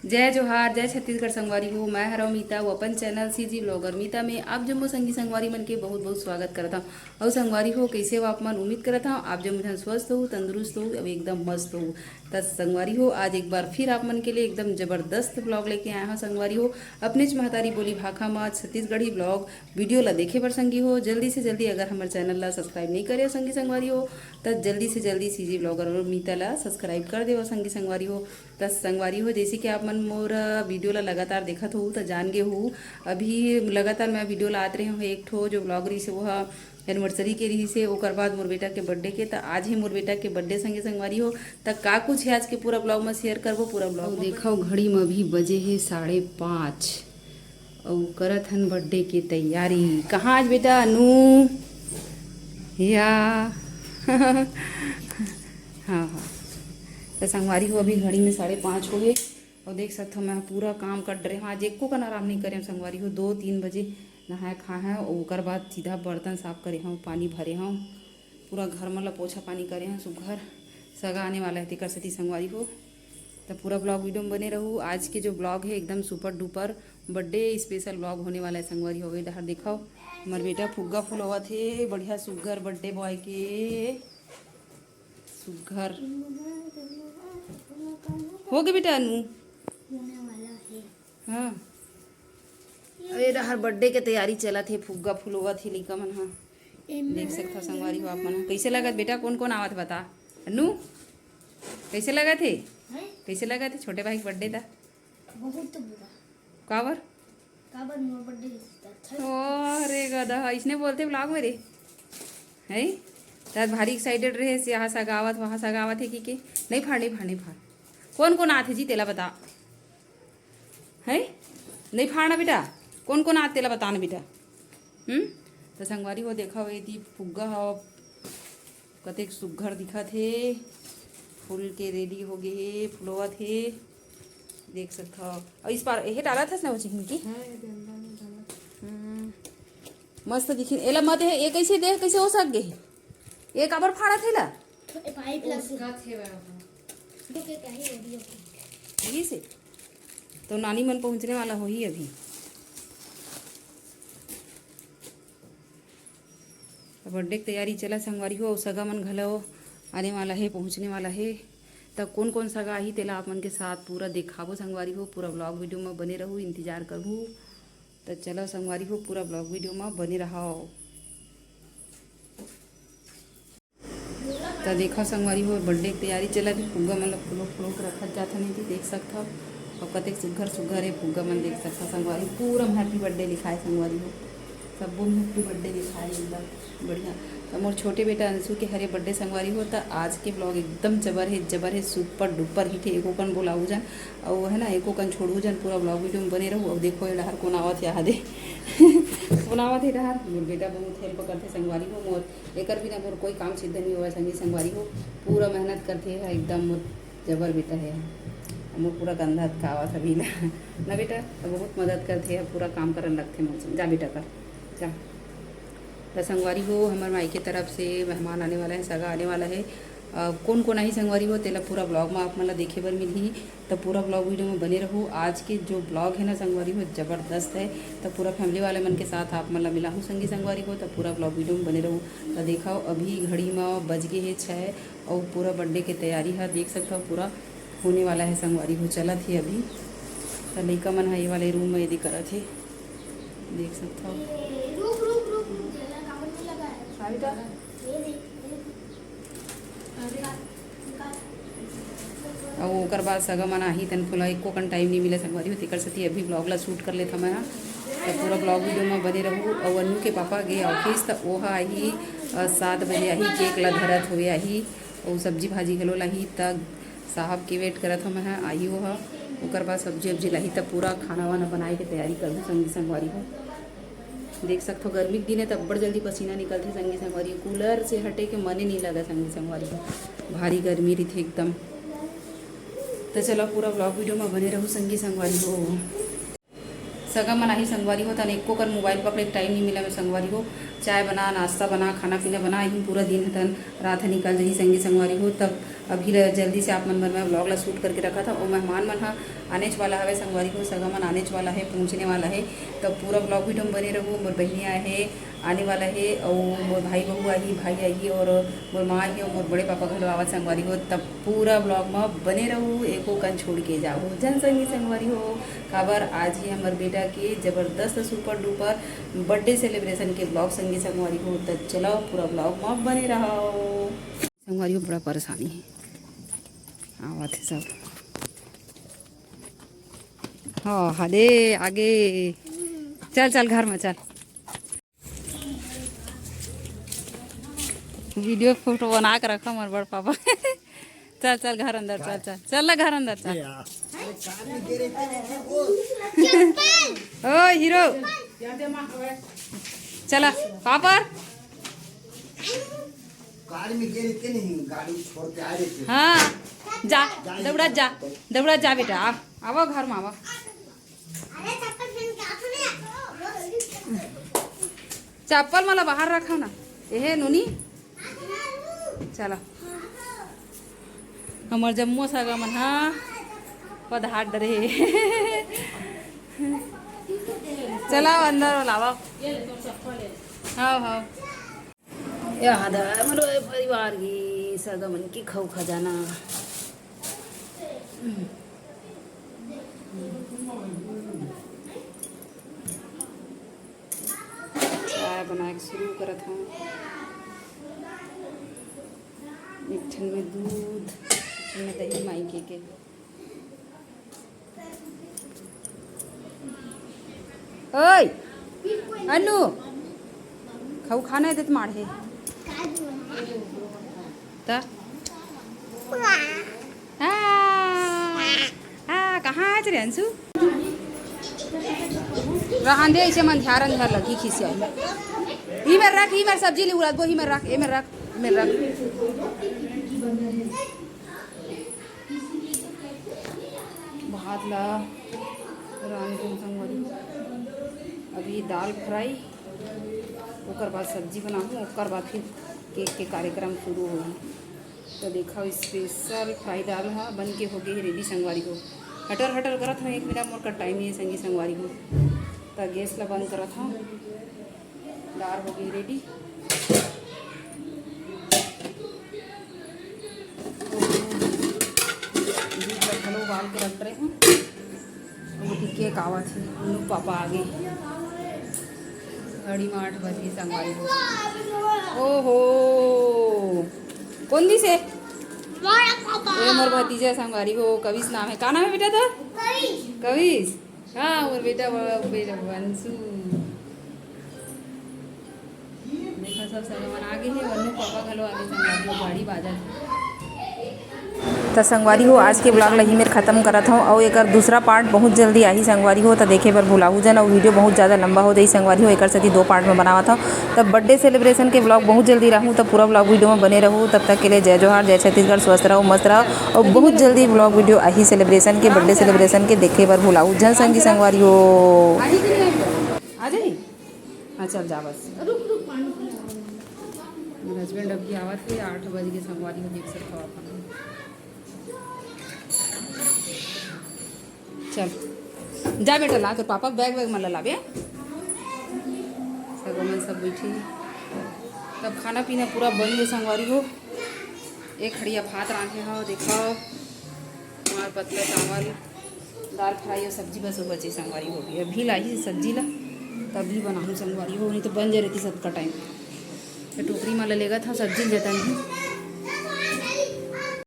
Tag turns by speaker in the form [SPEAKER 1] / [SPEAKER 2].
[SPEAKER 1] जय जोहार जय छत्तीसगढ़ संगवारी हो। मैं हरा मीता वो अपन चैनल सीजी ब्लॉगर मीता में आप जम्मो संगी संगवारी मन के बहुत बहुत स्वागत करता हूँ। और संगवारी हो कैसे हो आप मन उम्मीद करता हूँ आप जम्मो स्वस्थ हो तंदुरुस्त हो अब एकदम मस्त हो। तो संगवारी हो आज एक बार फिर आप मन के लिए एकदम जबरदस्त ब्लॉग लेके आया हूँ। संगवारी हो अपने महतारी बोली भाखा माँ छत्तीसगढ़ी ब्लॉग वीडियो ला देखे बर संगी हो जल्दी से जल्दी अगर हमारे चैनल ला सब्सक्राइब नहीं करे संगी संगवारी हो तो जल्दी से जल्दी सीजी ब्लॉगर और मीता ला सब्सक्राइब कर दे संगी संगवारी हो। तो संगवारी हो जैसे कि आप मन मोर वीडियो ला लगातार देखत हो तो जान गे हो अभी लगातार मैं वीडियो ला आते रहे हूँ। एक ठो जो ब्लॉग रही से वो एनिवर्सरी के रही से ओकर बाद मोर बेटा के बर्थडे के तो आज ही मोर बेटा के बर्थडे संगे संगवारी हो तो का कुछ है आज के पूरा ब्लॉग में शेयर करबो पूरा ब्लॉग देखो। घड़ी में अभी बजे है 5:30 और करत हन बर्थडे की तैयारी। कहाँ आज बेटा अनु या हाँ हाँ तो संगवारी हो अभी घड़ी में 5:30 हो गए और देख सकते हो मैं पूरा काम कर रहे हूँ। आज एको का आराम नहीं करे संगवारी हो 2-3 बजे नहाए खाए हैं और ओकर बाद सीधा बर्तन साफ करे हूँ पानी भरे हूँ पूरा घर मतलब पोछा पानी करे हैं सुघर सगा आने वाला है तेकर सती संगवारी हो। तो पूरा ब्लॉग वीडियो में बने रहूँ। आज के जो ब्लॉग है एकदम super duper birthday special blog होने वाला है संगवारी हो गई। डहर देखो हमारे बेटा फुग्गा फुलवा थे बढ़िया सुघर बर्थडे बॉय के सुघर हो गए बेटा अनु हाँ अरे हर बर्थडे के तैयारी चला थे फुग्गा फुलवा थी लिका मन हाँ देख सकता संगवारी हो आप मन कैसे लगा बेटा कौन कौन आवत बता अनु कैसे लगा थे कैसे लगा थे छोटे भाई बर्थडे था
[SPEAKER 2] बहुत बुरा
[SPEAKER 1] काबर
[SPEAKER 2] मोर बर्थडे
[SPEAKER 1] ओ अरे गधा इसने बोलते ब्लॉग में रे है तब भारी एक्साइटेड रहे से यहाँ सगावत वहाँ सगावत है कि नहीं फाड़ कौन कौन आते जी तेला बता है नहीं फाड़ना बेटा कौन कौन आते तेला बताना बेटा तो संगवारी हो देखा हुई थी फुग्गा हो कतेक सुघर दिखा थे फूल के रेडी हो गए फुलवा थे देख सकता हो। और इस बार ये डाला था ना वो चिकन की मस्त दिखी एला मत है ये कैसे देख कैसे हो सक गए ये काबर फाड़ा थे ला यही से तो नानी मन पहुंचने वाला हो ही अभी बर्थडे की तैयारी चला संगवारी हो सगा मन घलो आने वाला है पहुंचने वाला है। तो कौन कौन सगा ही तेला आप मन के साथ पूरा दिखाबो संगवारी हो पूरा ब्लॉग वीडियो में बने रहूँ इंतजार करूँ। तो चलो संगवारी हो पूरा ब्लॉग वीडियो में बने रहो। तो देखो संगवारी हो बर्थडे की तैयारी चला थी फुग्गा मतलब फुलो रखा जाता नहीं थी देख सकता और कतेक सुघर है फुग्गा मन देख सकता संगवारी पूरा हैप्पी बर्थडे लिखा है संगवारी हो सबो में हैप्पी बर्थडे लिखा है एकदम बढ़िया। तो मोर छोटे बेटा अंशु के हरे बर्थडे संगवारी हो तो आज के ब्लॉग एकदम जबर है सुपर डुपर हिट है एको कन बोलाऊ जन और है ना एको कन छोड़ू जन पूरा ब्लॉग वीडियो में बने रहूँ। और देखो ये डहर कौन आवत यहाँ दे कौन आवत है डहर मोर बेटा बहुत हेल्प करते संगवारी हो मोर एकर बिना मोर कोई काम सिद्ध नहीं हुआ संगी संगवारी हो पूरा मेहनत करते है एकदम मोर जबर बेटा है मोर पूरा कंधा खावत अभी ना बेटा तो बहुत मदद करते हैं पूरा काम करने लगते मुझसे जा बेटा कर जा। तो संगवारी हो हमारे माई की तरफ से मेहमान आने वाला है सगा आने वाला है कौन कौन आई संगवारी हो तेला पूरा ब्लॉग में आप मतलब देखे बर मिली तो पूरा ब्लॉग वीडियो में बने रहूँ। आज के जो ब्लॉग है ना संगवारी हो ज़बरदस्त है तो पूरा फैमिली वाले मन के साथ आप मतलब मिला हूँ संगी संगवारी हो तो पूरा ब्लॉग वीडियो में बने रहूँ। तो देखा अभी घड़ी में बज गए है 6 और पूरा बर्थडे की तैयारी है देख सकता हो पूरा होने वाला है संगवारी हो चला थी अभी तो लड़का मन है ये वाले रूम में यदि करा थे देख सकता हो और ओकर बाद सगा मना ही तन फुला एको कन टाइम नहीं मिला संगवारी हो तेकर सती अभी ब्लॉग ला शूट कर लेता मैं तो पूरा ब्लॉग वीडियो में बने रहूँ। और अनु के पापा गए ऑफिस तो वो आई 7 बजे आई केक ला धरत हुए आई और सब्जी भाजी घलो लाही तब साहब के वेट करत हम मैं आई वो ओकर बाद सब्जी उब्जी लाही तब पूरा खाना वाना बनाए के तैयारी करूँ संगी संगवारी हो देख सकते हो गर्मी के दिन है तब बड़ जल्दी पसीना निकलते संगी संगवारी कूलर से हटे के मने नहीं लगा संगी संगवारी हो भारी गर्मी रही थी एकदम। तो चलो पूरा ब्लॉग वीडियो में बने रहूँ संगी संगवारी हो सगा मना ही संगवारी हो तन एको कर मोबाइल पकड़े टाइम नहीं मिला मैं संगवारी हो चाय बना नाश्ता बना खाना पीना बना ही पूरा दिन तन रात निकल जाही संगी संगवारी हो तब अभी जल्दी से आप मन में ब्लॉग ला शूट करके रखा था और मेहमान मन हा आने वाला है संगवारी को सगा मन आने वाला है पहुँचने वाला है। तब पूरा ब्लॉग वीडियो में बने रहूँ। मोर बहनिया है आने वाला है और मोर भाई बहू आई भाई आई और मोर माँ आई और मोर बड़े पापा घर आवत संगवारी हो। तब पूरा ब्लॉग में बने रहूँ एको कन छोड़ के जाओ जन संगी संगवारी हो। खबर आज ही हमारे बेटा के ज़बरदस्त सुपर डुपर बर्थडे सेलिब्रेशन के ब्लॉग संगी संगवारी हो। तो चलो पूरा ब्लॉग में बने रहो। संगवारी हो बड़ा परेशानी है आवत है सब। हाँ हदे आगे चल चल घर में चल वीडियो फोटो बना के रखा हमारे बड़ पापा चल चल घर अंदर चल चल चल ना घर अंदर चल। ओ हीरो चला पापा
[SPEAKER 3] गाड़ी में गिरे थे नहीं, गाड़ी छोड़ के आ रहे थे।
[SPEAKER 1] हाँ जा दौड़ा जा बेटा आवो घर में आवो। चप्पल मला बाहर रखा ना ये नूनी चलो हमार जम्मू सगा मन हाँ पधार डरे चला अंदर लावा। हाँ हाँ याद है हमारे परिवार की सगा मन की खाऊ खजाना। चाय बना के शुरू करत हूँ। एक ठन में दूध एक ठन में दही माई के ओए अनु खाऊ खाना है तो मारे ता कहाँ आज रे अंशु रहान दे ऐसे मन ध्यान अंधर लगी खिसिया ही में रख ही में सब्जी ले उड़ा दो ही में रख ए में रख में रख भात ला रान को संगवारी अभी दाल फ्राई ओकर बाद सब्जी बनाऊँ ओकर बाद फिर केक के कार्यक्रम शुरू होगी। तो देखा स्पेशल फ्राई दाल है बन के हो गई रेडी संगवारी को हटर हटर करत हूँ। एक मिनट मोर का टाइम नहीं संगी संगवारी को तो गैस ला बंद करत हूँ। दाल हो गई रेडी। दूध उबाल के रख रहे हैं वो केक आवा थी उन्नू पापा आ गए घड़ी में 8 बज गई संगवारी हो। ओहो कौन दी से ये मोर भतीजा संगवारी हो कविश नाम है। का नाम है बेटा था कविश। हाँ और बेटा बेटा वंशु देखा सब सामान आगे है वन्नू पापा घलो आगे संगवारी हो गाड़ी बाजा। तो संगवारी हो आज के ब्लॉग लही मेर खत्म करत हूँ और एक दूसरा पार्ट बहुत जल्दी आई संगवारी हो। तो देखे पर भुलाऊ जन और वीडियो बहुत ज़्यादा लंबा हो जाए संगवारी हो। एक सती 2 पार्ट में बनावा था। तब बर्थडे सेलिब्रेशन के ब्लॉग बहुत जल्दी रहूँ तब पूरा ब्लॉग वीडियो में बने रहूँ। तब तक के लिए जय जोहार जय छत्तीसगढ़ स्वस्थ रहो मस्त रहो और बहुत जल्दी ब्लॉग वीडियो आई सेलिब्रेशन के बर्थडे सेलिब्रेशन के देखे पर भुलाऊ जन संगी संगवारी हो आ जाए। हाँ चल जा बस मेरे हस्बैंड अभी आवत है 8 बज के संगवारी हो देख सकते हो अपन। चल जा बेटा ला तो पापा बैग वैग में ला बे सगमन सब बैठी। तब खाना पीना पूरा बन गया संगवारी हो। एक खड़िया भात रांधे हो देखो हमारे पतला चावल दाल फ्राई और सब्जी बस हो बचे संगवारी हो गई। अभी लाई सब्जी ला तभी बनाऊँ संगवारी हो नहीं तो बन जा रही थी सबका टाइम। तो टोकरी में लेगा था सब्जी लेता नहीं